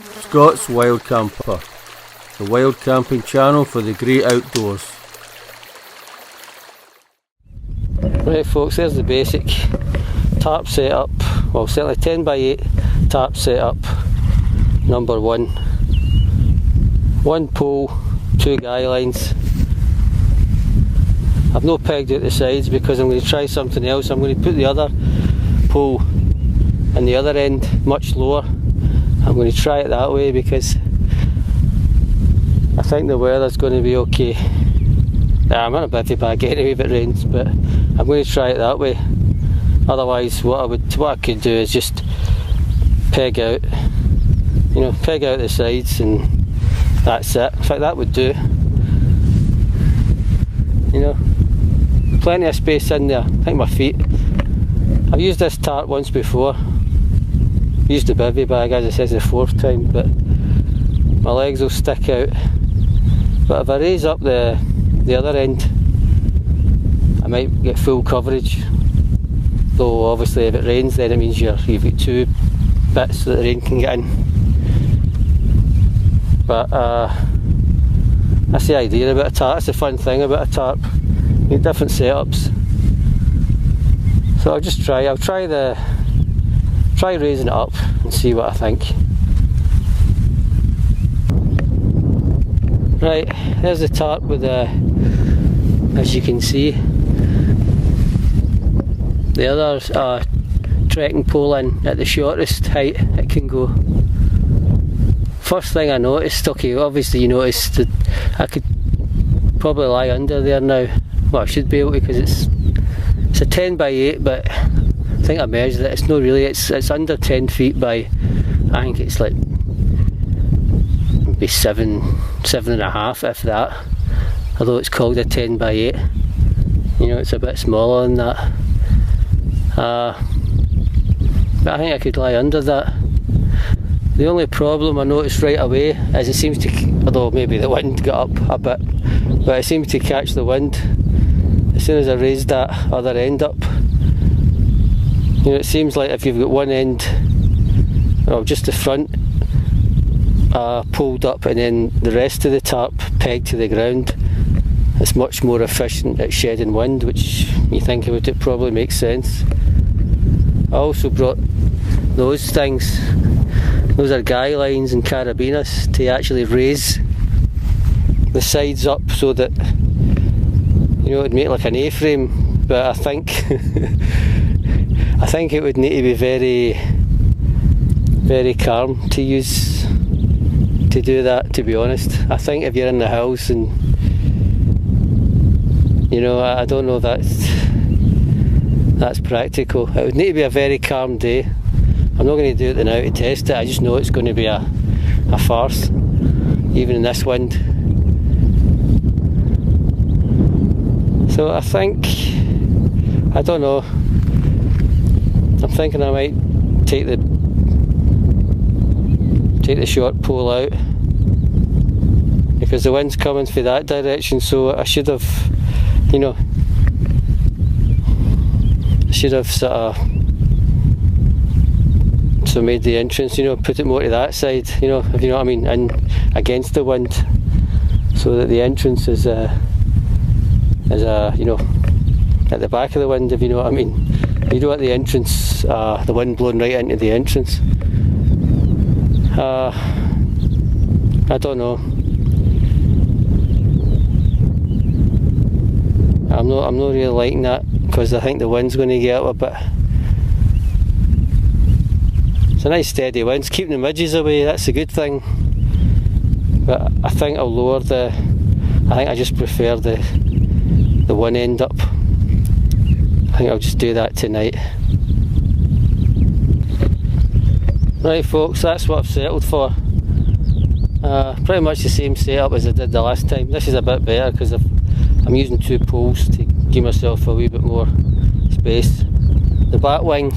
Scott's Wild Camper, the wild camping channel for the great outdoors. Right folks, there's the basic tarp setup, well certainly 10x8 tarp setup, number one. One pole, two guy lines. I've not pegged out the sides because I'm going to try something else. I'm going to put the other pole and the other end much lower. I'm going to try it that way because I think the weather's going to be okay. I'm in a bivvy bag anyway if it rains, but I'm going to try it that way. Otherwise what I could do is just peg out the sides and that's it. In fact that would do. Plenty of space in there. I think my feet. I've used this tarp once before. Used the bivvy bag, as I said, the fourth time, but my legs will stick out. But if I raise up the other end, I might get full coverage. Though obviously if it rains then it means you've got two bits that the rain can get in. But that's the idea about a tarp. That's the fun thing about a tarp. You need different setups. So I'll try raising it up and see what I think. Right, there's the tarp with as you can see, the other trekking pole in at the shortest height it can go. First thing I noticed, okay, obviously you noticed that I could probably lie under there now. Well, I should be able to because it's a 10x8, but I think I measured it. It's not really. It's under 10 feet by. I think it's like maybe 7.5 if that. Although it's called a 10x8. It's a bit smaller than that. But I think I could lie under that. The only problem I noticed right away is it seems to, although maybe the wind got up a bit, but it seems to catch the wind as soon as I raised that other end up. It seems like if you've got one end, well, just the front pulled up and then the rest of the tarp pegged to the ground, it's much more efficient at shedding wind, which you think about it probably makes sense. I also brought those things. Those are guy lines and carabiners to actually raise the sides up so that it'd make like an A-frame, but I think I think it would need to be very, very calm to use to do that, to be honest. I think if you're in the house and I don't know if that's practical. It would need to be a very calm day. I'm not going to do it now to test it. I just know it's going to be a farce, even in this wind. So I think, I don't know, I'm thinking I might take the short pole out because the wind's coming from that direction, so I should have, sort of made the entrance, put it more to that side, if you know what I mean, and against the wind, so that the entrance is at the back of the wind, if you know what I mean. You don't want the entrance, the wind blowing right into the entrance. I don't know. I'm not really liking that because I think the wind's going to get up a bit. It's a nice steady wind, it's keeping the midges away, that's a good thing. But I think I'll lower I think I just prefer the one end up. I think I'll just do that tonight. Right folks, that's what I've settled for. Pretty much the same setup as I did the last time. This is a bit better because I'm using two poles to give myself a wee bit more space. The bat wing,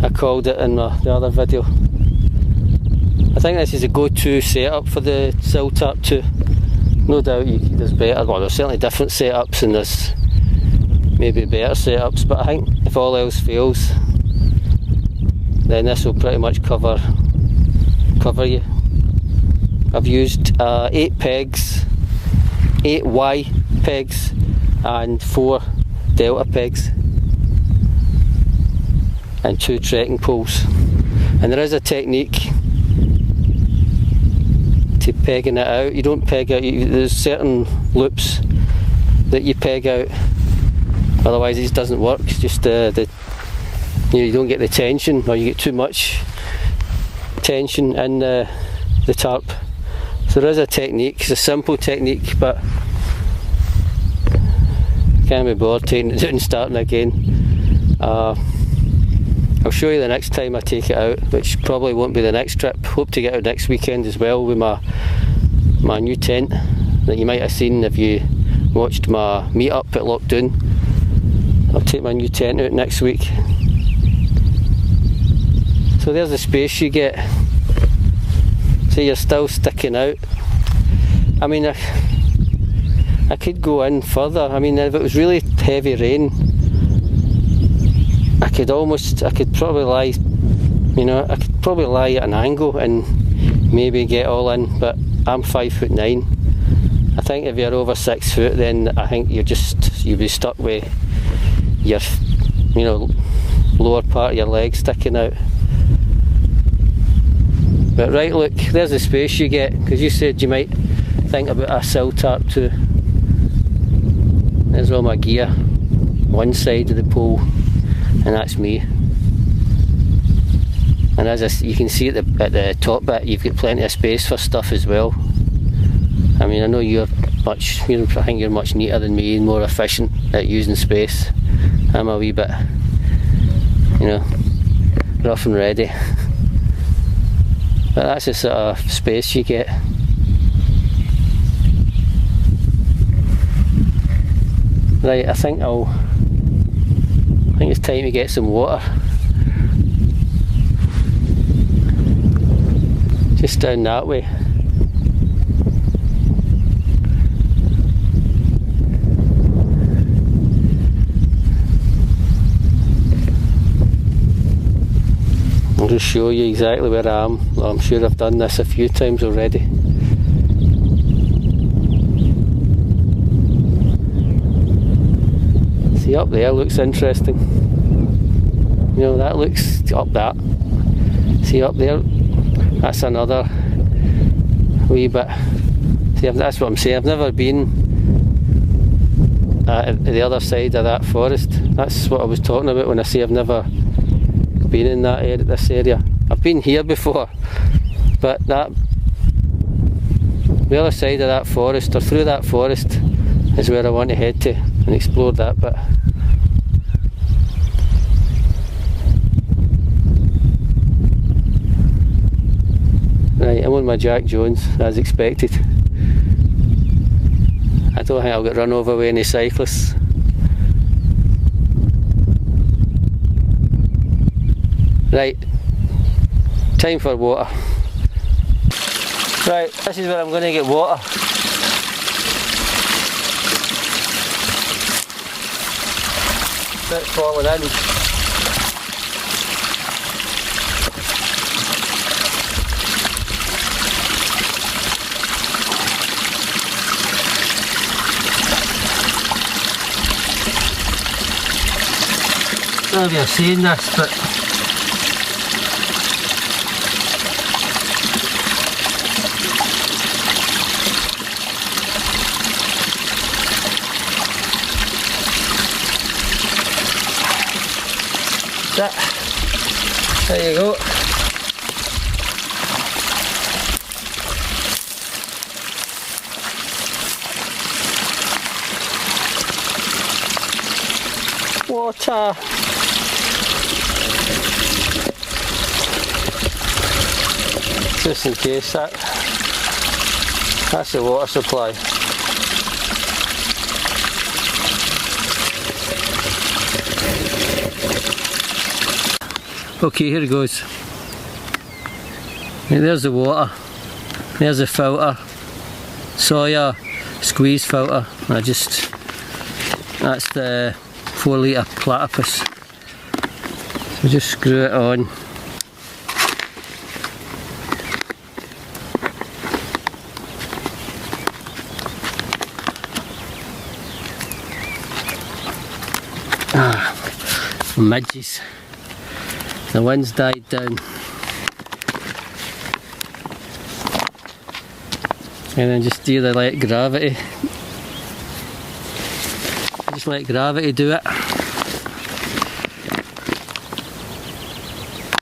I called it in the other video. I think this is a go-to setup for the SilTarp 2. No doubt there's better, well there's certainly different setups and there's maybe better setups, but I think if all else fails then this will pretty much cover cover you. I've used 8 pegs, 8 Y pegs and 4 delta pegs and 2 trekking poles. And there is a technique to pegging it out. You don't peg out, there's certain loops that you peg out, otherwise it doesn't work. It's just you don't get the tension, or you get too much tension in the tarp. So there is a technique. It's a simple technique, but can't be bothered taking it out and starting again. I'll show you the next time I take it out, which probably won't be the next trip. Hope to get out next weekend as well with my new tent that you might have seen if you watched my meet-up at Lochdoon. I'll take my new tent out next week. So there's the space you get. See, you're still sticking out. I mean, I could go in further. I mean, if it was really heavy rain, I could probably lie, I could probably lie at an angle and maybe get all in, but I'm 5'9". I think if you're over 6 foot, then I think you'll be stuck with your, lower part of your leg sticking out. But right, look, there's the space you get, because you said you might think about a SilTarp too. There's all my gear, one side of the pole, and that's me. And as you can see at the top bit, you've got plenty of space for stuff as well. I mean, I know I think you're much neater than me and more efficient at using space. I'm a wee bit, rough and ready. But that's the sort of space you get. Right, I think it's time to get some water. Just down that way. I'll just show you exactly where I am. Well, I'm sure I've done this a few times already. See, up there looks interesting. That looks up that. See up there? That's another wee bit. See, that's what I'm saying. I've never been at the other side of that forest. That's what I was talking about when I say I've never been in this area. I've been here before, but the other side of that forest, or through that forest, is where I want to head to and explore that bit. Right, I'm on my Jack Jones as expected. I don't think I'll get run over with any cyclists. Right, time for water. Right, this is where I'm going to get water. Bit falling in. I don't know if you're seeing this, but there you go. Water. Just in case that's the water supply. Okay, here it goes. There's the water, there's the filter, soya squeeze filter. That's the 4 litre platypus. So just screw it on. midges. The wind's died down. And then just either let gravity, just let gravity do it,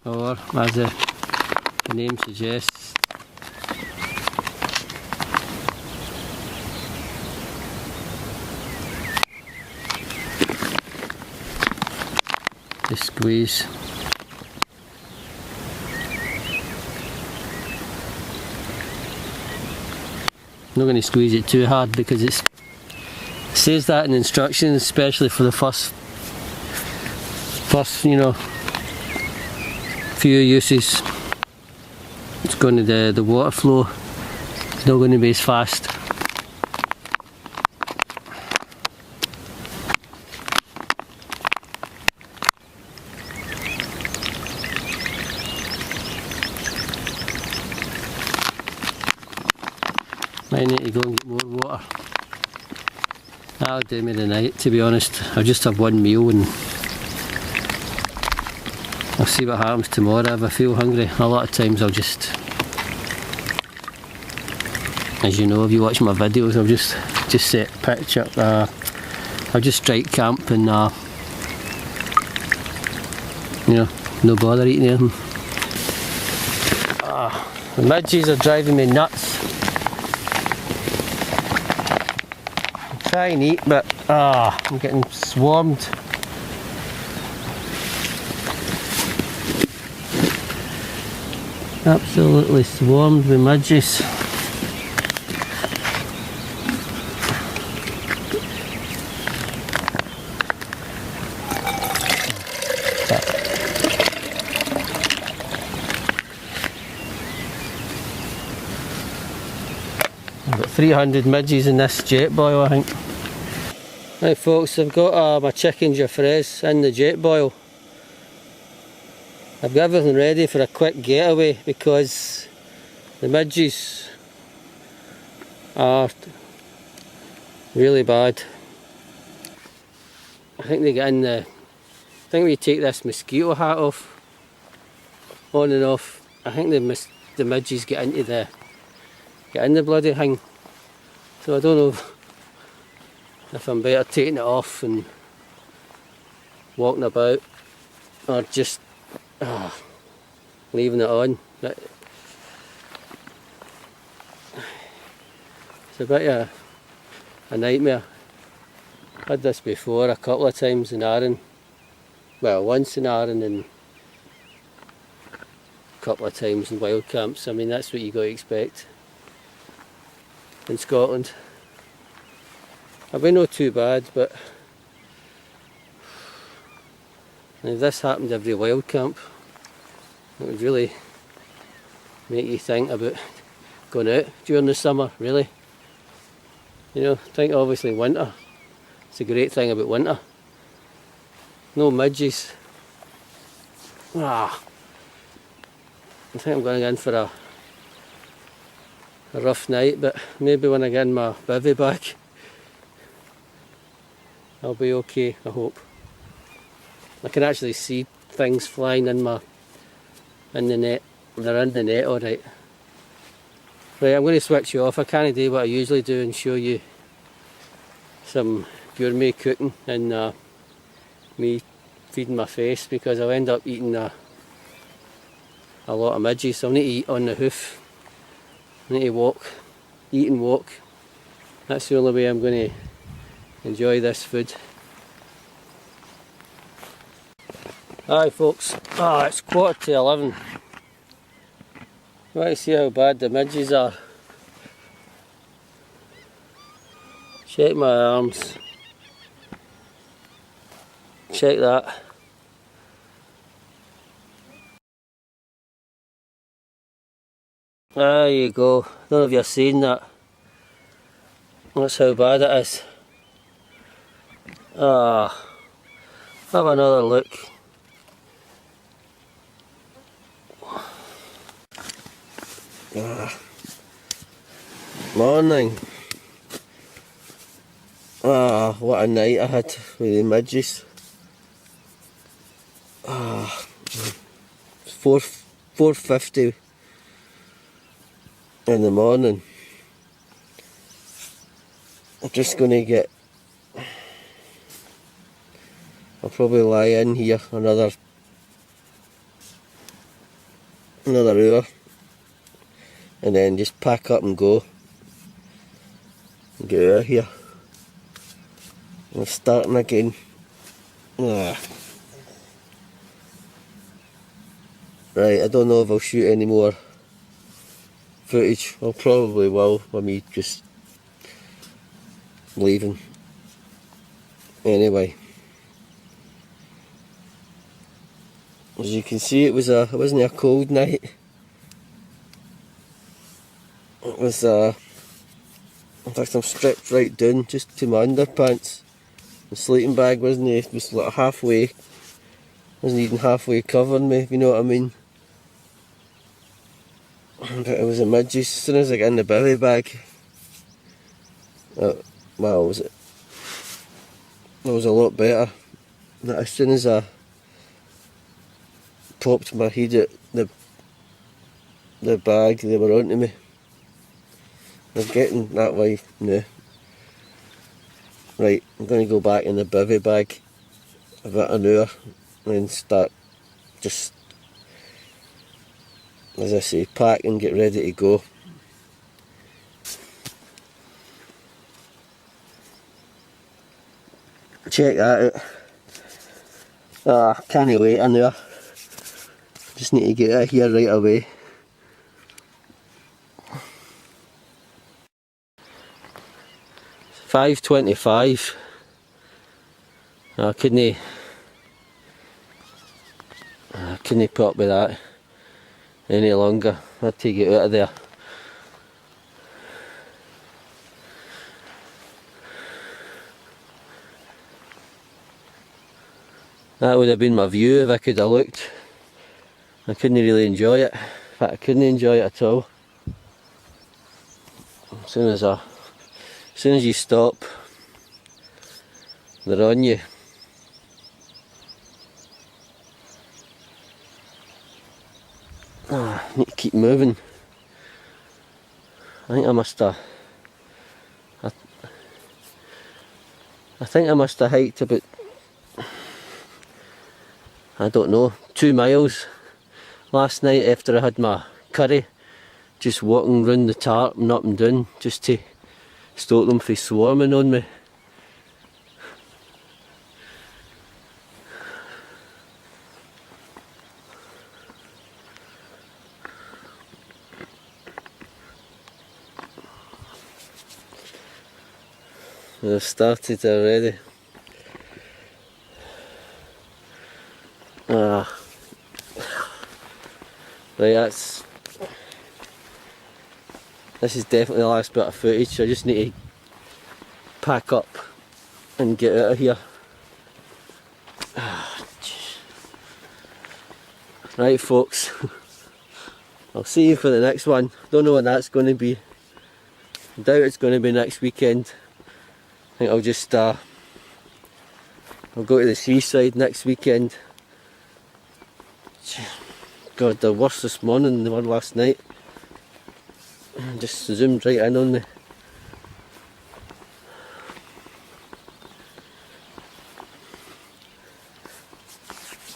or as the name suggests, just squeeze. I'm not going to squeeze it too hard because it says that in instructions, especially for the first few uses. It's going to the water flow. It's not going to be as fast. Might need to go and get more water. That'll do me tonight, to be honest. I'll just have one meal and I'll see what happens tomorrow if I feel hungry. A lot of times I'll just, as you know, if you watch my videos, I'll just set pitch up. I'll just strike camp and no bother eating anything. The midges are driving me nuts. Try and eat, but I'm getting swarmed. Absolutely swarmed with midges. About 300 midges in this jet boil, I think. Right folks, I've got my chicken Jaffres in the jet boil. I've got everything ready for a quick getaway because the midges are really bad. I think they get in the, I think we take this mosquito hat off, on and off, I think the midges get in the bloody thing. So I don't know if I'm better taking it off and walking about or just leaving it on. But it's a bit of a nightmare. I had this before a couple of times in Arran. Well, once in Arran and a couple of times in wild camps. I mean, that's what you got to expect in Scotland. I've been not too bad, but if this happened every wild camp, it would really make you think about going out during the summer, really. You know, think obviously winter. It's a great thing about winter. No midges. I think I'm going in for a rough night, but maybe when I get in my bivvy back, I'll be okay, I hope. I can actually see things flying in the net. They're in the net alright. Right, I'm going to switch you off. I can't do what I usually do and show you some gourmet cooking and me feeding my face, because I'll end up eating a lot of midges. So I need to eat on the hoof. I need to walk, eat and walk. That's the only way I'm going to enjoy this food. Hi folks, it's 11:15. You want to see how bad the midges are? Check my arms. Check that. There you go. I don't know if you're seeing that. That's how bad it is. Have another look. Morning. What a night I had with the midges. 4:50 in the morning. I'm just going to get, I'll probably lie in here another hour and then just pack up and go and get out of here. I'm starting again. Right, I don't know if I'll shoot any more footage. I probably will with me just leaving. Anyway, as you can see, it wasn't a cold night. It was in fact I'm stripped right down just to my underpants. The sleeping bag was like halfway, wasn't even halfway covering me, if you know what I mean. But it was a midgie. As soon as I got in the bivvy bag, well, it was a lot better. As soon as I popped my head at the bag, they were onto me. They're getting that way now. Right, I'm going to go back in the bivvy bag about an hour and then start just, as I say, pack and get ready to go. Check that out. Can't wait an hour. Just need to get out of here right away. It's 5:25. I couldn't put up with that any longer. I had to get out of there. That would have been my view if I could have looked. I couldn't really enjoy it. In fact, I couldn't enjoy it at all. As soon as you stop, they're on you. I need to keep moving. I think I must have hiked about, I don't know, 2 miles last night after I had my curry. Just walking round the tarp and up and down just to stop them from swarming on me. They've started already. Right, this is definitely the last bit of footage, so I just need to pack up and get out of here. Right folks, I'll see you for the next one. Don't know when that's going to be. I doubt it's going to be next weekend. I think I'll just I'll go to the seaside next weekend. God, they're worse this morning than they were last night. Just zoomed right in on me.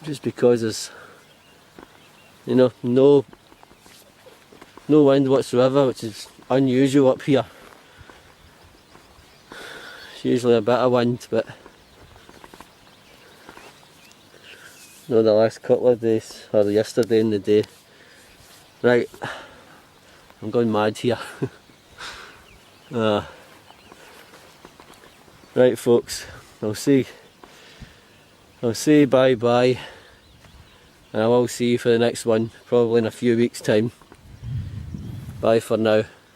Just because there's, you know, no wind whatsoever, which is unusual up here. It's usually a bit of wind, but no, the last couple of days, or yesterday and the day. Right, I'm going mad here. Right folks, I'll say bye bye, and I will see you for the next one, probably in a few weeks time. Bye for now.